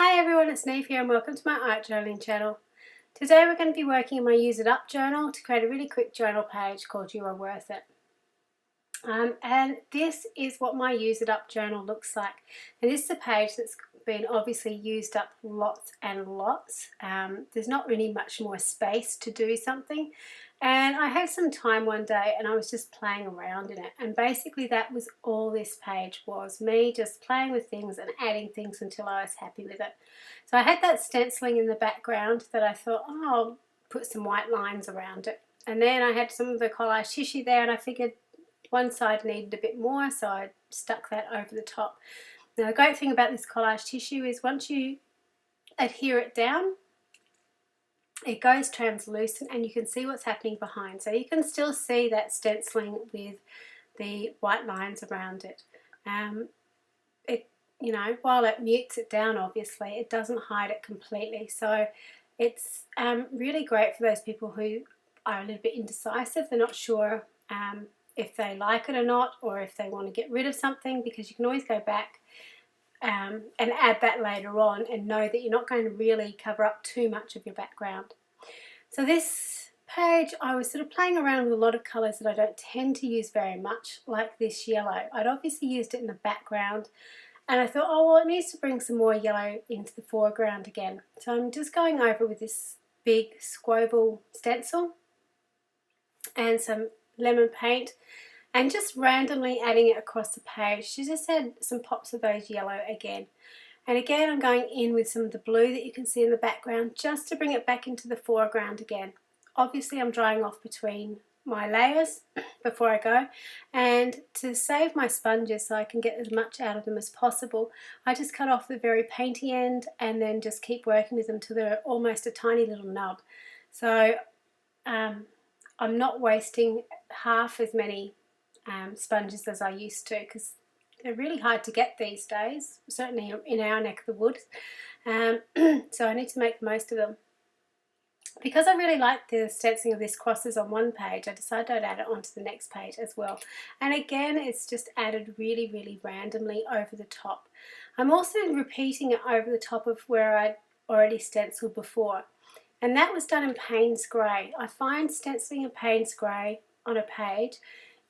Hi everyone, it's Niamh here and welcome to my art journaling channel. Today we're going to be working on my Use It Up journal to create a really quick journal page called You Are Worth It. And this is what my Use It Up journal looks like. And this is a page that's been obviously used up lots and lots. There's not really much more space to do something. And I had some time one day and I was just playing around in it. And basically that was all this page was, me just playing with things and adding things until I was happy with it. So I had that stenciling in the background that I thought, oh, I'll put some white lines around it. And then I had some of the collage tissue there and I figured one side needed a bit more, so I stuck that over the top. Now the great thing about this collage tissue is once you adhere it down, it goes translucent and you can see what's happening behind. So you can still see that stenciling with the white lines around it. While it mutes it down, obviously, it doesn't hide it completely. So it's really great for those people who are a little bit indecisive. They're not sure if they like it or not, or if they want to get rid of something, because you can always go back and add that later on and know that you're not going to really cover up too much of your background. So this page, I was sort of playing around with a lot of colours that I don't tend to use very much, like this yellow. I'd obviously used it in the background and I thought, oh well, it needs to bring some more yellow into the foreground again. So I'm just going over with this big squoval stencil and some lemon paint and just randomly adding it across the page. She just had some pops of those yellow again. And again, I'm going in with some of the blue that you can see in the background just to bring it back into the foreground again. Obviously, I'm drying off between my layers before I go, and to save my sponges so I can get as much out of them as possible, I just cut off the very painty end and then just keep working with them till they're almost a tiny little nub. So I'm not wasting half as many sponges as I used to, because they're really hard to get these days, certainly in our neck of the woods. So I need to make the most of them. Because I really like the stenciling of this crosses on one page, I decided I'd add it onto the next page as well. And again, it's just added really, really randomly over the top. I'm also repeating it over the top of where I'd already stenciled before. And that was done in Payne's Grey. I find stenciling in Payne's Grey on a page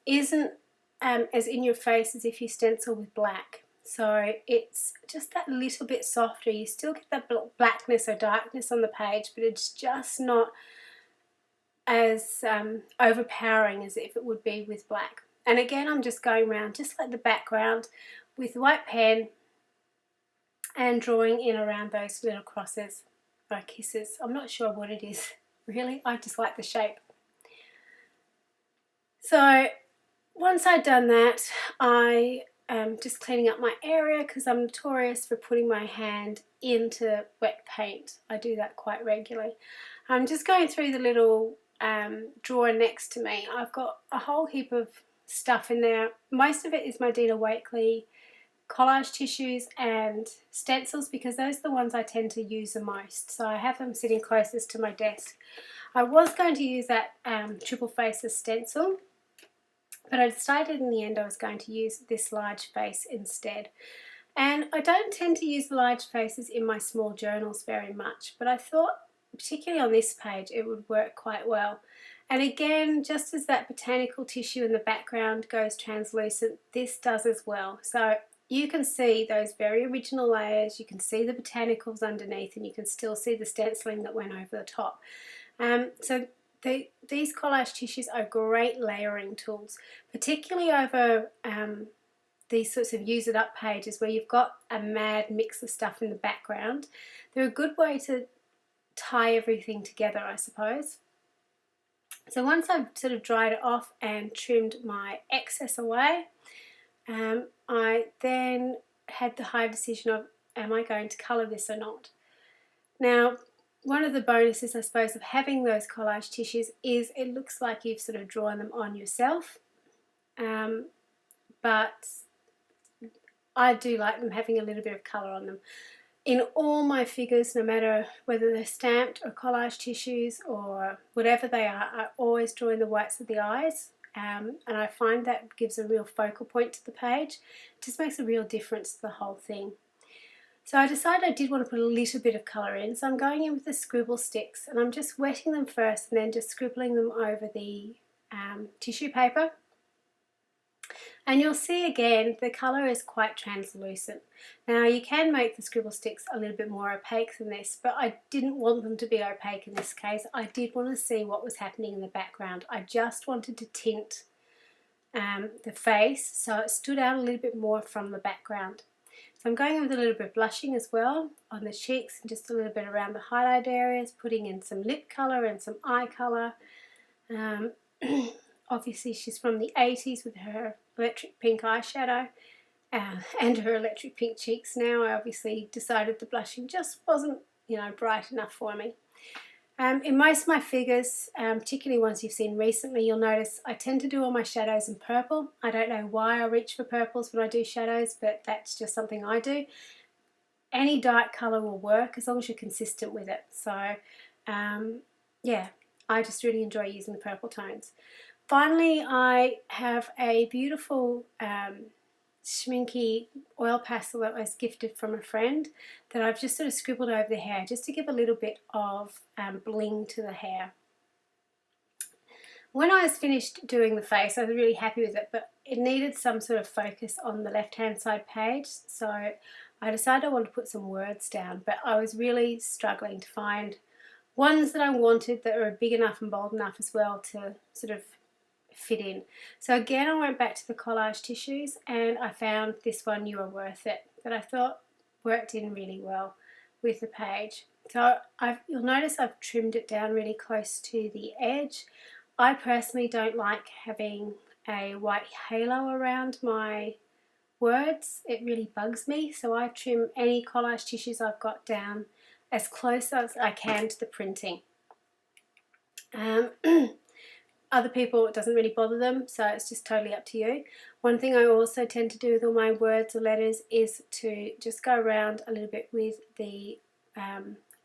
isn't as in your face as if you stencil with black. So it's just that little bit softer. You still get that blackness or darkness on the page, but it's just not as overpowering as if it would be with black. And again, I'm just going around just like the background with the white pen and drawing in around those little crosses or kisses. I'm not sure what it is, really. I just like the shape. So once I'd done that, I just cleaning up my area, because I'm notorious for putting my hand into wet paint. I do that quite regularly. I'm just going through the little drawer next to me. I've got a whole heap of stuff in there. Most of it is my Dina Wakley collage tissues and stencils, because those are the ones I tend to use the most. So I have them sitting closest to my desk. I was going to use that triple faces stencil, but I decided in the end I was going to use this large face instead. And I don't tend to use large faces in my small journals very much, but I thought, particularly on this page, it would work quite well. And again, just as that botanical tissue in the background goes translucent, this does as well. So you can see those very original layers, you can see the botanicals underneath, and you can still see the stenciling that went over the top. These collage tissues are great layering tools, particularly over these sorts of use it up pages where you've got a mad mix of stuff in the background. They're a good way to tie everything together, I suppose. So once I've sort of dried it off and trimmed my excess away, I then had the hard decision of, am I going to colour this or not? Now, one of the bonuses, I suppose, of having those collage tissues is it looks like you've sort of drawn them on yourself, but I do like them having a little bit of colour on them. In all my figures, no matter whether they're stamped or collage tissues or whatever they are, I always draw in the whites of the eyes, and I find that gives a real focal point to the page. It just makes a real difference to the whole thing. So I decided I did want to put a little bit of colour in, so I'm going in with the scribble sticks and I'm just wetting them first and then just scribbling them over the tissue paper. And you'll see again the colour is quite translucent. Now you can make the scribble sticks a little bit more opaque than this, but I didn't want them to be opaque in this case. I did want to see what was happening in the background. I just wanted to tint the face so it stood out a little bit more from the background. So I'm going in with a little bit of blushing as well on the cheeks and just a little bit around the highlight areas, putting in some lip colour and some eye colour. Obviously she's from the 80s with her electric pink eyeshadow and her electric pink cheeks now. I obviously decided the blushing just wasn't, bright enough for me. In most of my figures, particularly ones you've seen recently, you'll notice I tend to do all my shadows in purple. I don't know why I reach for purples when I do shadows, but that's just something I do. Any dark colour will work as long as you're consistent with it. So, yeah, I just really enjoy using the purple tones. Finally, I have a beautiful schminky oil pastel that was gifted from a friend that I've just sort of scribbled over the hair just to give a little bit of bling to the hair. When I was finished doing the face, I was really happy with it, but it needed some sort of focus on the left-hand side page, so I decided I wanted to put some words down, but I was really struggling to find ones that I wanted that were big enough and bold enough as well to sort of fit in. So again, I went back to the collage tissues and I found this one, You Are Worth It, that I thought worked in really well with the page. So you'll notice I've trimmed it down really close to the edge. I personally don't like having a white halo around my words. It really bugs me, so I trim any collage tissues I've got down as close as I can to the printing. Other people, it doesn't really bother them, so it's just totally up to you. One thing I also tend to do with all my words or letters is to just go around a little bit with the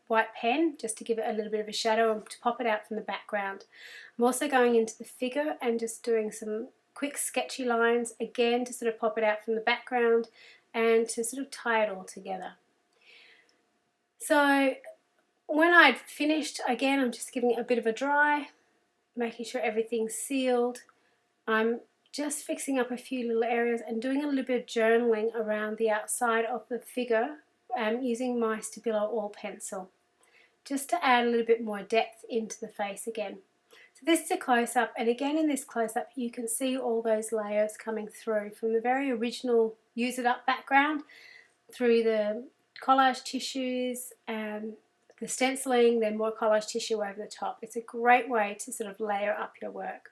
white pen, just to give it a little bit of a shadow and to pop it out from the background. I'm also going into the figure and just doing some quick sketchy lines, again to sort of pop it out from the background and to sort of tie it all together. So when I'd finished, again, I'm just giving it a bit of a dry, making sure everything's sealed. I'm just fixing up a few little areas and doing a little bit of journaling around the outside of the figure using my Stabilo All pencil, just to add a little bit more depth into the face again. So this is a close-up, and again in this close-up you can see all those layers coming through from the very original Use It Up background through the collage tissues and the stenciling, then more collage tissue over the top. It's a great way to sort of layer up your work.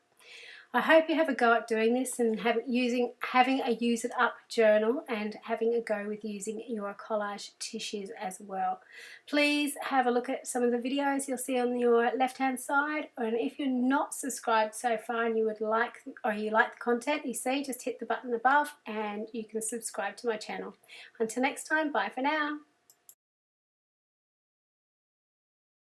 I hope you have a go at doing this and having a Use It Up journal and having a go with using your collage tissues as well. Please have a look at some of the videos you'll see on your left hand side, and if you're not subscribed so far and you like the content you see, just hit the button above and you can subscribe to my channel. Until next time, bye for now.